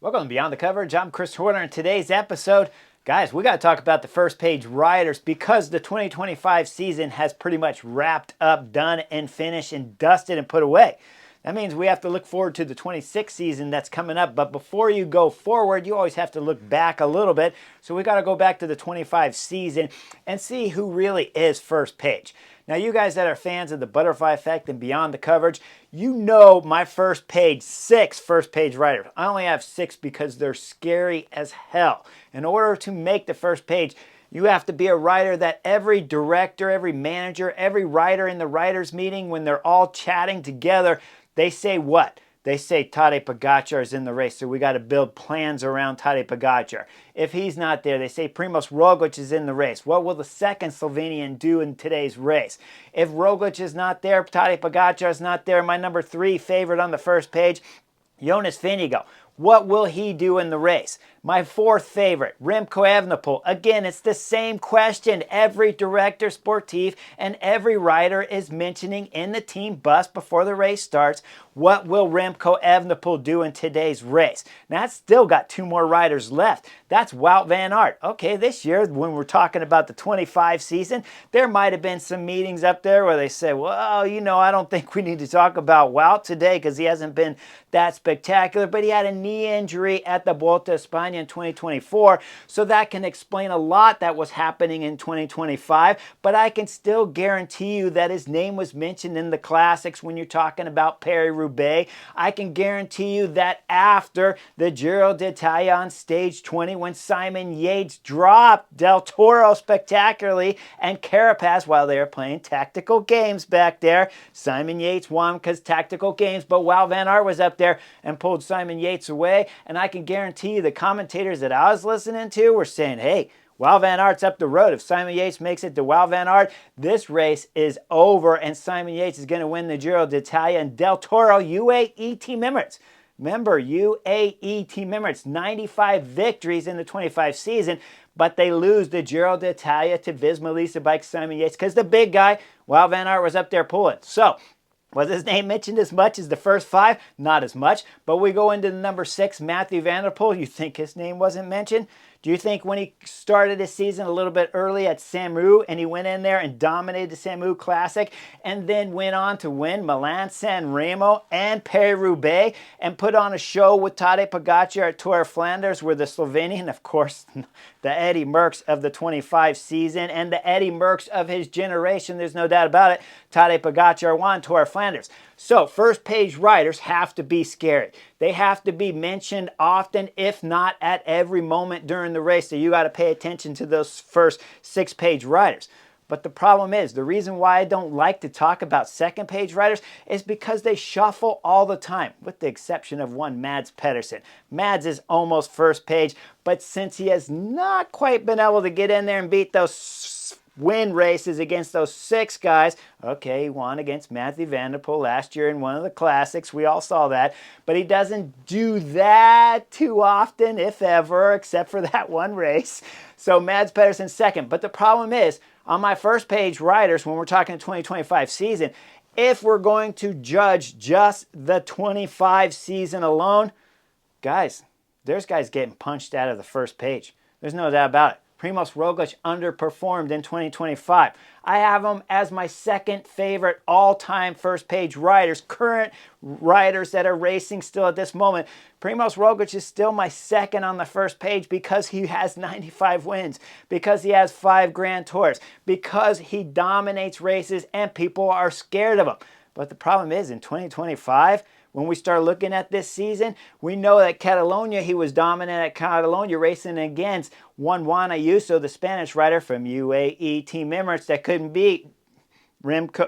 Welcome to Beyond the Coverage. I'm Chris Horner. In today's episode, guys, we got to talk about the first page riders because the 2025 season has pretty much wrapped up, done and finished and dusted and put away. That means we have to look forward to the 26 season that's coming up. But before you go forward, you always have to look back a little bit. So we got to go back to the 25 season and see who really is first page. Now, you guys that are fans of the Butterfly Effect and Beyond the Coverage, you know my first page, 6 first page riders. I only have 6 because they're scary as hell. In order to make the first page, you have to be a writer that every director, every manager, every writer in the writers meeting, when they're all chatting together, they say what? They say Tadej Pogačar is in the race, so we got to build plans around Tadej Pogačar. If he's not there, they say Primož Roglic is in the race. What will the second Slovenian do in today's race? If Roglic is not there, Tadej Pogačar is not there, my number 3 favorite on the first page, Jonas Vingegaard. What will he do in the race? My 4th favorite, Remco Evenepoel. Again, it's the same question every director sportif and every rider is mentioning in the team bus before the race starts. What will Remco Evenepoel do in today's race? Now, that's still got 2 more riders left. That's Wout van Aert. Okay, this year, when we're talking about the 25 season, there might have been some meetings up there where they say, well, you know, I don't think we need to talk about Wout today because he hasn't been that spectacular, but he had a knee injury at the Volta a España in 2024, so that can explain a lot that was happening in 2025, but I can still guarantee you that his name was mentioned in the classics when you're talking about Paris-Roubaix. I can guarantee you that after the Giro d'Italia on stage 20, when Simon Yates dropped Del Toro spectacularly and Carapaz while they were playing tactical games back there, Simon Yates won because tactical games, but Wout van Aert was up there and pulled Simon Yates away, and I can guarantee you the commentators that I was listening to were saying, hey, Wout van Aert's up the road. If Simon Yates makes it to Wout van Aert, this race is over, and Simon Yates is going to win the Giro d'Italia. And Del Toro, UAE Team Emirates. Remember, UAE Team Emirates, 95 victories in the 25 season, but they lose the Giro d'Italia to Visma Lease Bike Simon Yates because the big guy, Wout van Aert, was up there pulling. So, was his name mentioned as much as the first 5? Not as much. But we go into the number 6, Mathieu van der Poel. You think his name wasn't mentioned? Do you think when he started his season a little bit early at Samu and he went in there and dominated the Samu Classic and then went on to win Milan-San Remo and Paris-Roubaix and put on a show with Tadej Pogačar at Tour of Flanders, where the Slovenian, of course, the Eddie Merckx of the 25 season and the Eddie Merckx of his generation, there's no doubt about it, Tadej Pogačar won Tour of Flanders. So first page riders have to be scary. They have to be mentioned often, if not at every moment during the race. So you got to pay attention to those first 6 page riders. But the problem is, the reason why I don't like to talk about second page riders is because they shuffle all the time, with the exception of one, Mads Pedersen. Mads is almost first page, but since he has not quite been able to get in there and beat those win races against those 6 guys. Okay, he won against Mathieu van der Poel last year in one of the classics. We all saw that. But he doesn't do that too often, if ever, except for that one race. So Mads Pedersen second. But the problem is, on my first page riders, when we're talking 2025 season, if we're going to judge just the 25 season alone, guys, there's guys getting punched out of the first page. There's no doubt about it. Primož Roglic underperformed in 2025. I have him as my 2nd favorite all-time first-page riders, current riders that are racing still at this moment. Primož Roglic is still my 2nd on the first page because he has 95 wins, because he has 5 Grand Tours, because he dominates races and people are scared of him. But the problem is, in 2025, when we start looking at this season, we know that Catalonia, he was dominant at Catalonia, racing against Juan Ayuso, the Spanish rider from UAE Team Emirates that couldn't beat Primož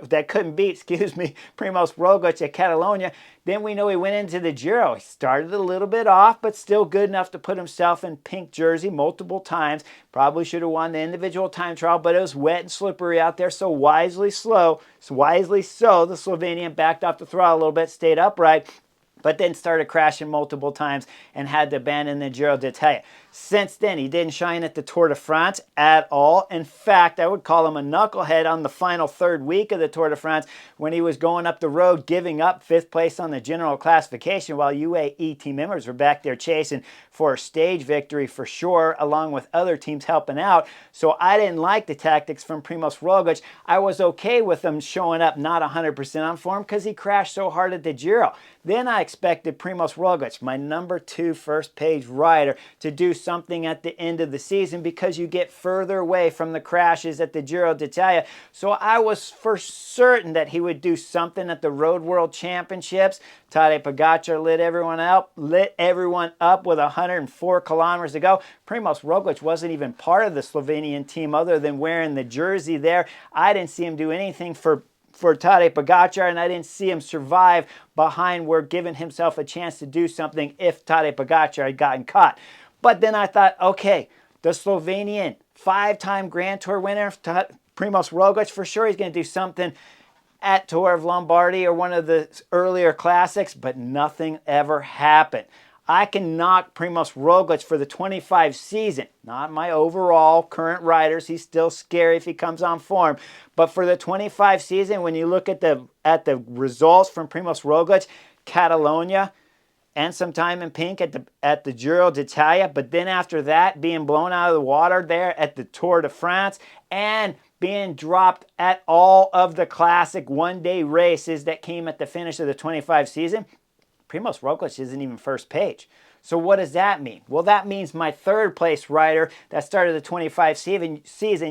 Roglic at Catalonia. Then we know he went into the Giro. He started a little bit off, but still good enough to put himself in pink jersey multiple times. Probably should have won the individual time trial, but it was wet and slippery out there, so wisely so, the Slovenian backed off the throttle a little bit, stayed upright. but then started crashing multiple times and had to abandon the Giro d'Italia. Since then, he didn't shine at the Tour de France at all. In fact, I would call him a knucklehead on the final third week of the Tour de France when he was going up the road, giving up 5th place on the general classification while UAE team members were back there chasing for a stage victory for sure, along with other teams helping out. So I didn't like the tactics from Primož Roglic. I was okay with him showing up not 100% on form because he crashed so hard at the Giro. Then I expected Primož Roglic, my number 2 first page rider, to do something at the end of the season because you get further away from the crashes at the Giro d'Italia. So I was for certain that he would do something at the Road World Championships. Tadej Pogačar lit everyone up with 104 kilometers to go. Primož Roglic wasn't even part of the Slovenian team other than wearing the jersey there. I didn't see him do anything for Tadej Pogačar, and I didn't see him survive behind where giving himself a chance to do something if Tadej Pogačar had gotten caught. But then I thought, okay, the Slovenian 5-time Grand Tour winner, Primož Roglic, for sure he's going to do something at Tour of Lombardy or one of the earlier classics, but nothing ever happened. I can knock Primož Roglic for the 25 season, not my overall current riders. He's still scary if he comes on form. But for the 25 season, when you look at the results from Primož Roglic, Catalonia, and some time in pink at the Giro d'Italia, but then after that, being blown out of the water there at the Tour de France, and being dropped at all of the classic one-day races that came at the finish of the 25 season, Primož Roglic isn't even first page. So what does that mean? Well, that means my third place rider that started the 25 season,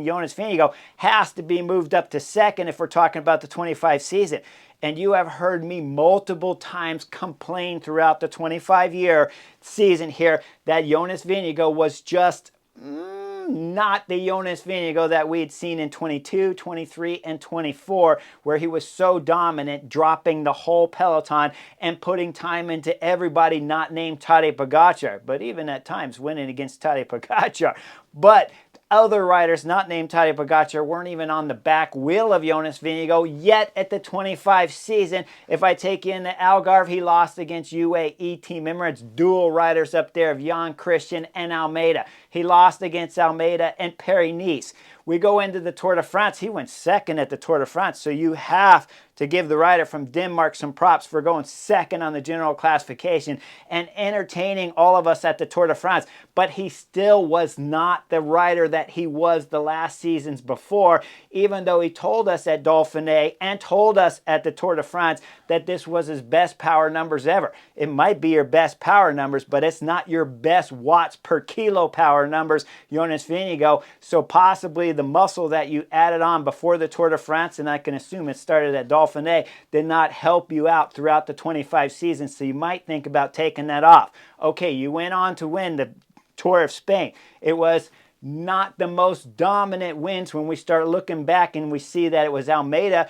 Jonas Vingegaard, has to be moved up to second if we're talking about the 25 season. And you have heard me multiple times complain throughout the 25-year season here that Jonas Vingegaard was just not the Jonas Vingegaard that we had seen in 22, 23, and 24, where he was so dominant, dropping the whole peloton and putting time into everybody not named Tadej Pogačar, but even at times winning against Tadej Pogačar. But other riders not named Tadej Pogačar weren't even on the back wheel of Jonas Vingegaard yet at the 25 season. If I take you into Algarve, he lost against UAE Team Emirates dual riders up there of Jan Christian and Almeida. He lost against Almeida and Paris-Nice. We go into the Tour de France. He went second at the Tour de France, so you have to give the rider from Denmark some props for going second on the general classification and entertaining all of us at the Tour de France. But he still was not the rider that he was the last seasons before, even though he told us at Dauphiné and told us at the Tour de France that this was his best power numbers ever. It might be your best power numbers, but it's not your best watts per kilo power numbers, Jonas Vingegaard. So possibly the muscle that you added on before the Tour de France, and I can assume it started at Dauphiné, did not help you out throughout the 25 seasons, so you might think about taking that off. Okay, you went on to win the Tour of Spain. It was not the most dominant wins when we start looking back and we see that it was Almeida,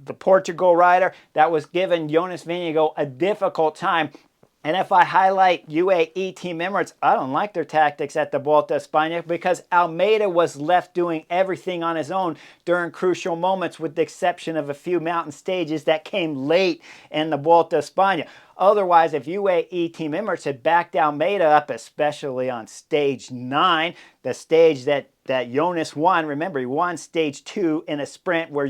the Portugal rider, that was giving Jonas Vingegaard a difficult time. And if I highlight UAE Team Emirates, I don't like their tactics at the Vuelta a España because Almeida was left doing everything on his own during crucial moments with the exception of a few mountain stages that came late in the Vuelta a España. Otherwise, if UAE Team Emirates had backed Almeida up, especially on stage 9, the stage that Jonas won, remember he won stage 2 in a sprint where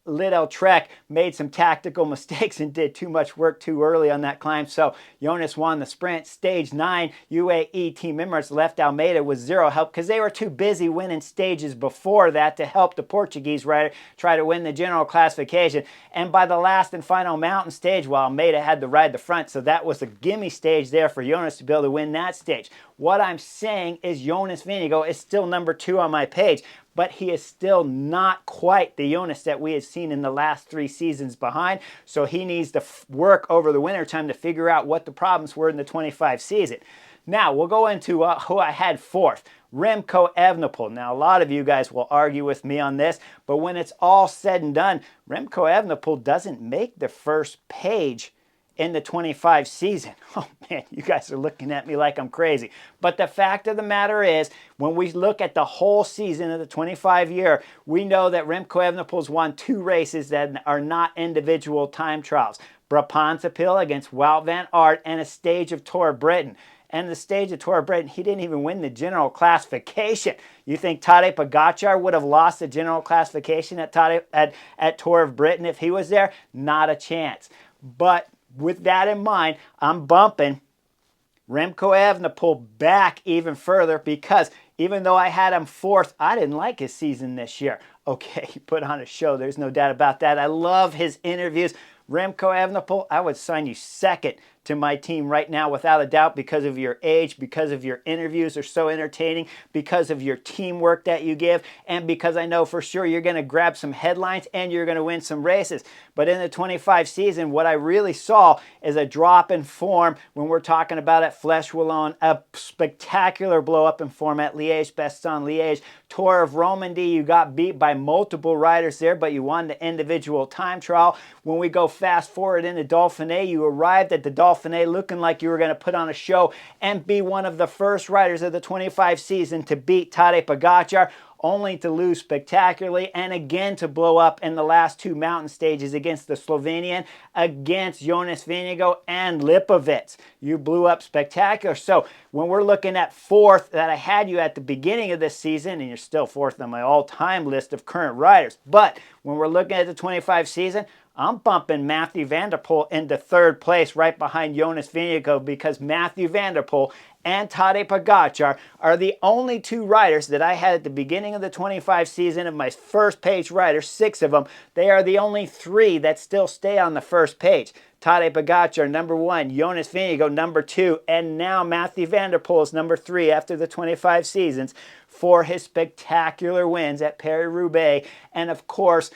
Lidl-Trek made some tactical mistakes and did too much work too early on that climb. So Jonas won the sprint. Stage 9, UAE Team Emirates left Almeida with zero help because they were too busy winning stages before that to help the Portuguese rider try to win the general classification. And by the last and final mountain stage, well, Almeida had to ride the front, so that was a gimme stage there for Jonas to be able to win that stage. What I'm saying is Jonas Vingegaard is still number 2 on my page, but he is still not quite the Jonas that we have seen in the last 3 seasons behind. So he needs to work over the wintertime to figure out what the problems were in the 25 season. Now, we'll go into who I had 4th. Remco Evenepoel. Now, a lot of you guys will argue with me on this, but when it's all said and done, Remco Evenepoel doesn't make the first page in the 25 season. Oh man, you guys are looking at me like I'm crazy. But the fact of the matter is, when we look at the whole season of the 25 year, we know that Remco Evenepoel's won 2 races that are not individual time trials. Brabantse against Wout van Aert and a stage of Tour of Britain. And the stage of Tour of Britain, he didn't even win the general classification. You think Tadej Pogacar would have lost the general classification at Tour of Britain if he was there? Not a chance. But with that in mind, I'm bumping Remco Evenepoel back even further, because even though I had him 4th, I didn't like his season this year. Okay, he put on a show. There's no doubt about that. I love his interviews. Remco Evenepoel, I would sign you 2nd to my team right now without a doubt, because of your age, because of your interviews are so entertaining, because of your teamwork that you give, and because I know for sure you're going to grab some headlines and you're going to win some races. But in the 25 season, what I really saw is a drop in form when we're talking about at Flèche Wallonne, a spectacular blow up in form at Liège-Bastogne-Liège. Tour of Romandy, you got beat by multiple riders there, but you won the individual time trial. When we go fast forward into Dauphiné, you arrived at the Dauphiné looking like you were going to put on a show and be one of the first riders of the 25 season to beat Tadej Pogacar, only to lose spectacularly and again to blow up in the last 2 mountain stages against the Slovenian, against Jonas Vingegaard and Lipovic. You blew up spectacular. So when we're looking at 4th, that I had you at the beginning of this season, and you're still 4th on my all-time list of current riders, but when we're looking at the 25 season, I'm bumping Mathieu van der Poel into 3rd place right behind Jonas Vingegaard, because Mathieu van der Poel and Tadej Pogacar are the only 2 riders that I had at the beginning of the 25 season of my first page riders, 6 of them. They are the only 3 that still stay on the first page. Tadej Pogacar, number 1, Jonas Vingegaard, number 2, and now Mathieu van der Poel is number 3 after the 25 seasons for his spectacular wins at Paris-Roubaix. And of course,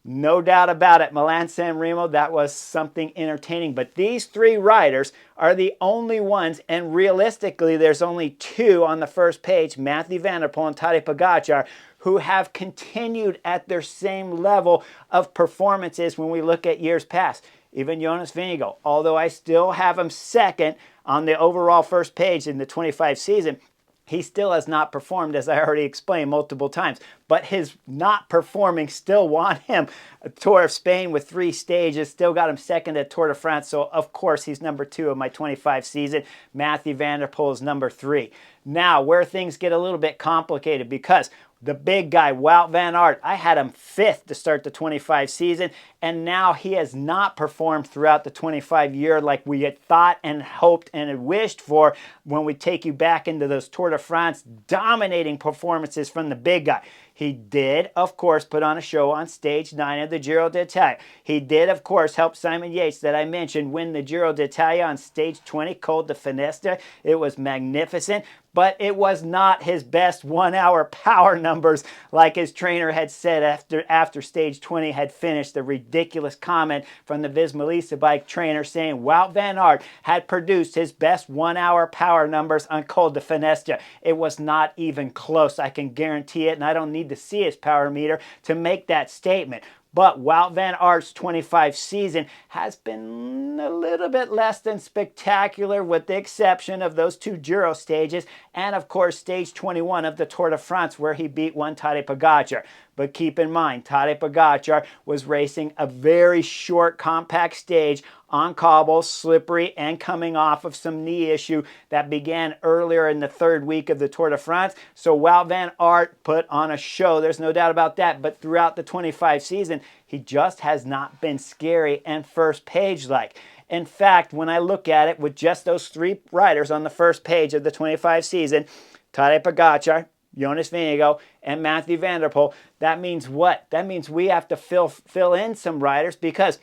no doubt about it, Milan-San Remo, that was something entertaining. But these 3 riders are the only ones, and realistically, there's only 2 on the first page, Mathieu van der Poel and Tadej Pogacar, who have continued at their same level of performances when we look at years past. Even Jonas Vingegaard, although I still have him 2nd on the overall first page in the 25 season, he still has not performed, as I already explained multiple times. But his not performing still won him a Tour of Spain with 3 stages, still got him 2nd at Tour de France. So, of course, he's number 2 of my 25 season. Mathieu van der Poel is number 3. Now, where things get a little bit complicated, because the big guy, Wout van Aert, I had him 5th to start the 25 season, and now he has not performed throughout the 25 year like we had thought and hoped and had wished for when we take you back into those Tour de France dominating performances from the big guy. He did, of course, put on a show on stage 9 of the Giro d'Italia. He did, of course, help Simon Yates, that I mentioned, win the Giro d'Italia on stage 20, Col de Finestre. It was magnificent, but it was not his best 1 hour power numbers, like his trainer had said after stage 20 had finished. The ridiculous comment from the Visma bike trainer saying Wout van Aert had produced his best 1 hour power numbers on Col de Finestre. It was not even close, I can guarantee it, and I don't need to see his power meter to make that statement. But Wout van Aert's 25 season has been a little bit less than spectacular, with the exception of those 2 Giro stages and, of course, stage 21 of the Tour de France, where he beat one Tadej Pogacar. But keep in mind, Tadej Pogacar was racing a very short, compact stage on cobbles, slippery, and coming off of some knee issue that began earlier in the 3rd week of the Tour de France. So Wout van Aert put on a show, there's no doubt about that. But throughout the 25 season, he just has not been scary and first page-like. In fact, when I look at it with just those 3 riders on the first page of the 25 season, Tadej Pogacar, Jonas Vingegaard, and Mathieu van der Poel, that means what? That means we have to fill in some riders, because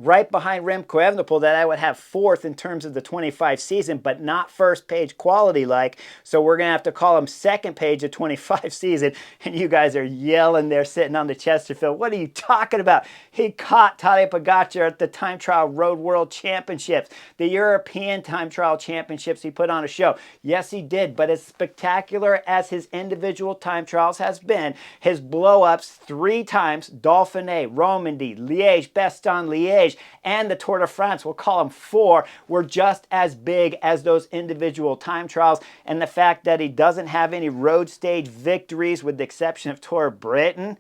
right behind Remco Evenepoel, that I would have 4th in terms of the 25 season, but not first page quality like. So we're going to have to call him 2nd page of 25 season. And you guys are yelling there sitting on the Chesterfield. What are you talking about? He caught Tadej Pogacar at the Time Trial Road World Championships, the European Time Trial Championships. He put on a show. Yes, he did. But as spectacular as his individual time trials has been, his blow-ups 3 times, Dauphiné, Romandy, Liège-Bastogne-Liège, stage, and the Tour de France, we'll call them 4, were just as big as those individual time trials. And the fact that he doesn't have any road stage victories with the exception of Tour of Britain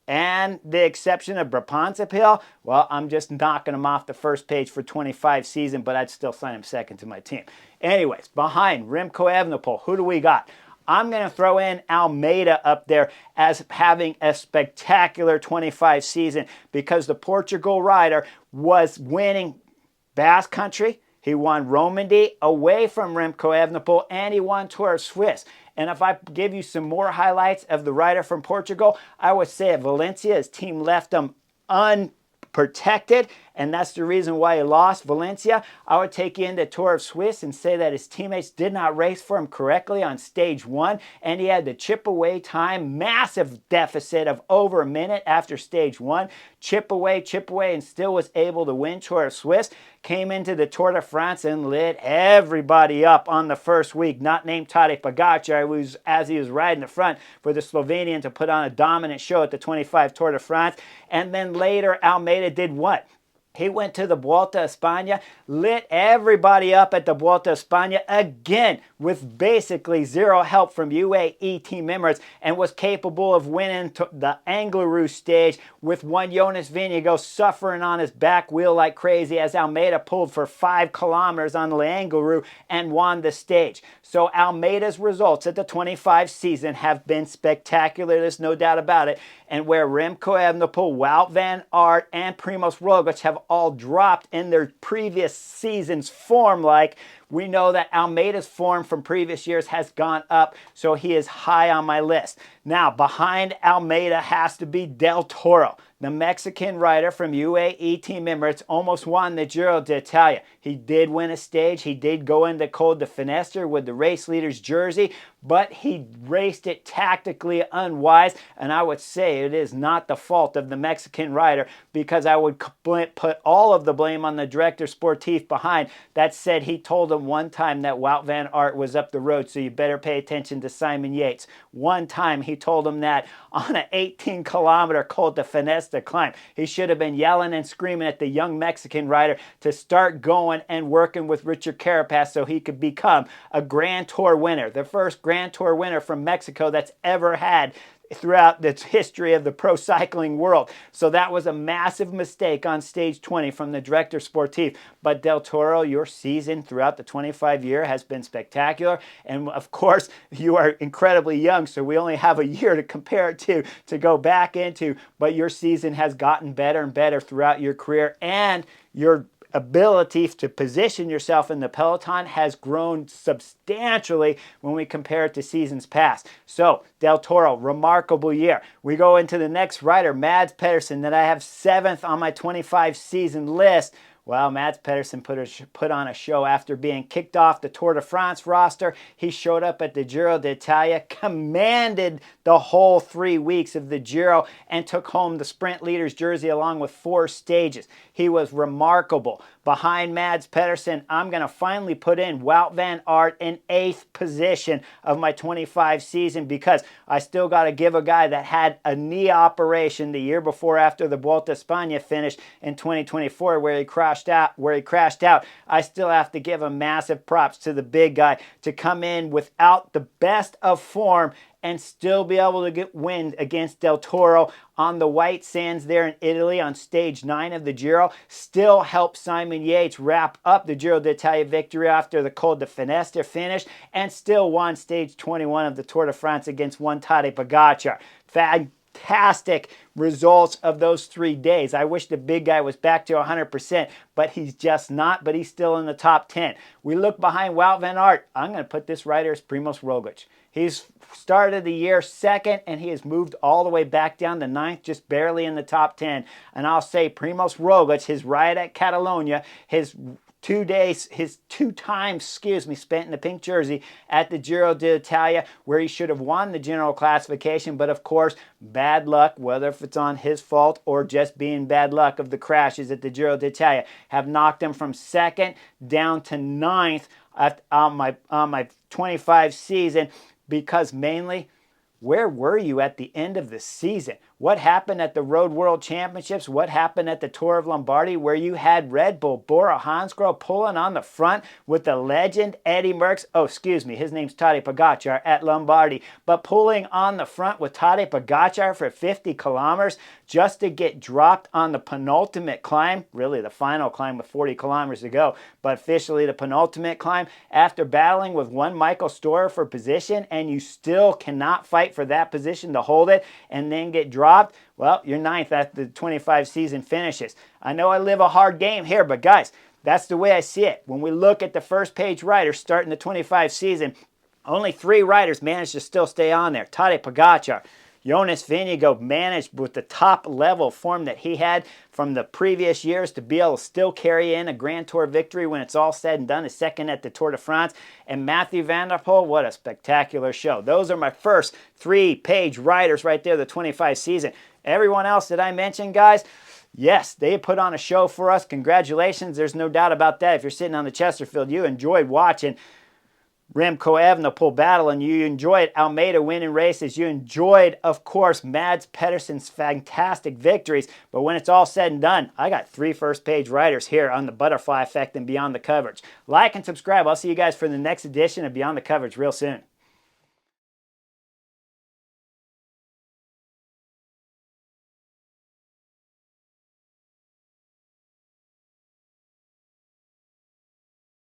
and the exception of Brabantse, well, I'm just knocking him off the first page for 25 season, but I'd still sign him second to my team. Anyways, behind Remco Evenepoel, who do we got? I'm going to throw in Almeida up there as having a spectacular 25 season because the Portugal rider was winning Basque Country. He won Romandy away from Remco Evenepoel, and he won Tour of Swiss. And if I give you some more highlights of the rider from Portugal, I would say at Valencia, his team left him unprotected, and that's the reason why he lost Valencia. I would take you into Tour of Swiss and say that his teammates did not race for him correctly on stage 1, and he had to chip away time, massive deficit of over a minute after stage 1, chip away, and still was able to win Tour of Swiss. Came into the Tour de France and lit everybody up on the first week, not named Tadej Pogačar, as he was riding the front for the Slovenian to put on a dominant show at the 25 Tour de France. And then later, Almeida did what? He went to the Vuelta a España, lit everybody up at the Vuelta a España again with basically zero help from UAE team members, and was capable of winning the Angliru stage with one Jonas Vingegaard suffering on his back wheel like crazy as Almeida pulled for 5 kilometers on the Angliru and won the stage. So Almeida's results at the 25 season have been spectacular, there's no doubt about it. And where Remco Evenepoel, Wout van Aert, and Primož Roglic have all dropped in their previous season's form, like we know that Almeida's form from previous years has gone up, so he is high on my list. Now, behind Almeida has to be Del Toro, the Mexican rider from UAE Team Emirates, almost won the Giro d'Italia. He did win a stage. He did go into Col de Finisterre with the race leader's jersey, but he raced it tactically unwise, and I would say it is not the fault of the Mexican rider, because I would put all of the blame on the director sportif behind. That said, he told him one time that Wout van Aert was up the road, so you better pay attention to Simon Yates. One time he told him that on an 18-kilometer Col de Finisterre climb. He should have been yelling and screaming at the young Mexican rider to start going and working with Richard Carapaz so he could become a Grand Tour winner, the first Grand Tour winner from Mexico that's ever had throughout the history of the pro cycling world. So that was a massive mistake on stage 20 from the director sportif. But Del Toro, your season throughout the 25-year has been spectacular. And of course, you are incredibly young, so we only have a year to compare it to go back into. But your season has gotten better and better throughout your career, and your ability to position yourself in the peloton has grown substantially when we compare it to seasons past. So, Del Toro, remarkable year. We go into the next rider, Mads Pedersen, that I have 7th on my 25 season list. Well, Mads Pedersen put on a show after being kicked off the Tour de France roster. He showed up at the Giro d'Italia, commanded the whole 3 weeks of the Giro, and took home the sprint leader's jersey along with 4 stages. He was remarkable. Behind Mads Pedersen, I'm going to finally put in Wout van Aert in 8th position of my 25 season, because I still got to give a guy that had a knee operation the year before after the Vuelta a España finished in 2024 where he crashed out. I still have to give him massive props to the big guy to come in without the best of form and still be able to get win against Del Toro on the white sands there in Italy on stage 9 of the Giro. Still helped Simon Yates wrap up the Giro d'Italia victory after the Col de Finisterre finish, and still won stage 21 of the Tour de France against one Tadej Pogačar. Fantastic results of those 3 days. I wish the big guy was back to 100%, but he's just not, but he's still in the top 10. We look behind Wout van Aert. I'm going to put this rider as Primož Roglic. He's started the year 2nd, and he has moved all the way back down to 9th, just barely in the top 10. And I'll say Primož Roglic, his ride at Catalonia, his 2 times spent in the pink jersey at the Giro d'Italia, where he should have won the general classification, but of course, bad luck, whether if it's on his fault or just being bad luck of the crashes at the Giro d'Italia, have knocked him from 2nd down to 9th on my 25 season. Because mainly, where were you at the end of the season? what happened at the Road World Championships, what happened at the Tour of Lombardy, where you had Red Bull, Bora Hansgrohe pulling on the front with the legend Eddie Merckx, oh, excuse me, his name's Tadej Pogačar at Lombardy, but pulling on the front with Tadej Pogačar for 50 kilometers just to get dropped on the penultimate climb, really the final climb with 40 kilometers to go, but officially the penultimate climb, after battling with one Michael Storer for position, and you still cannot fight for that position to hold it and then get dropped. Well, you're ninth at the 25 season finishes. I know I live a hard game here, but guys, that's the way I see it. When we look at the first page riders starting the 25 season, only 3 riders managed to still stay on there. Tadej Pogačar, Jonas Vingegaard managed with the top level form that he had from the previous years to be able to still carry in a Grand Tour victory when it's all said and done, a second at the Tour de France. And Mathieu van der Poel, what a spectacular show. Those are my first 3-page riders right there, the 25 season. Everyone else that I mentioned, guys, yes, they put on a show for us. Congratulations. There's no doubt about that. If you're sitting on the Chesterfield, you enjoyed watching Remco Evenepoel battle, and you enjoyed Almeida winning races. You enjoyed, of course, Mads Pedersen's fantastic victories. But when it's all said and done, I got 3 first-page riders here on the Butterfly Effect and Beyond the Coverage. Like and subscribe. I'll see you guys for the next edition of Beyond the Coverage real soon.